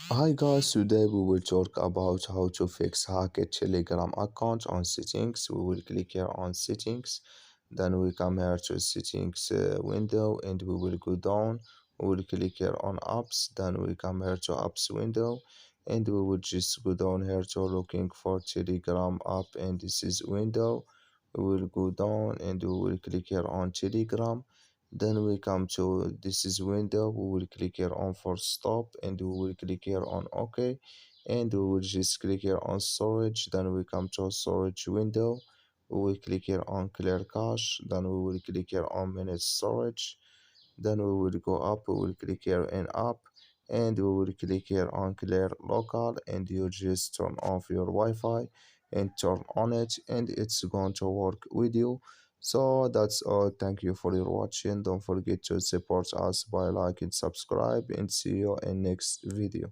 Hi guys, today we will talk about how to fix hacked Telegram account on settings. We will click here on settings, then we come here to settings window and we will go down. We will click here on apps, then we come here to apps window and we will just go down here to looking for Telegram app and this is window. We will go down and we will click here on Telegram, then we come to this is window. We will click here on for stop and we will click here on OK, and we will just click here on storage. Then we come to storage window. We will click here on clear cache, then we will click here on manage storage, then we will go up. We will click here in app and we will click here on clear local, and you just turn off your Wi-Fi and turn on it and it's going to work with you. So that's all. Thank you for your watching. Don't forget to support us by like and subscribe, and see you in next video.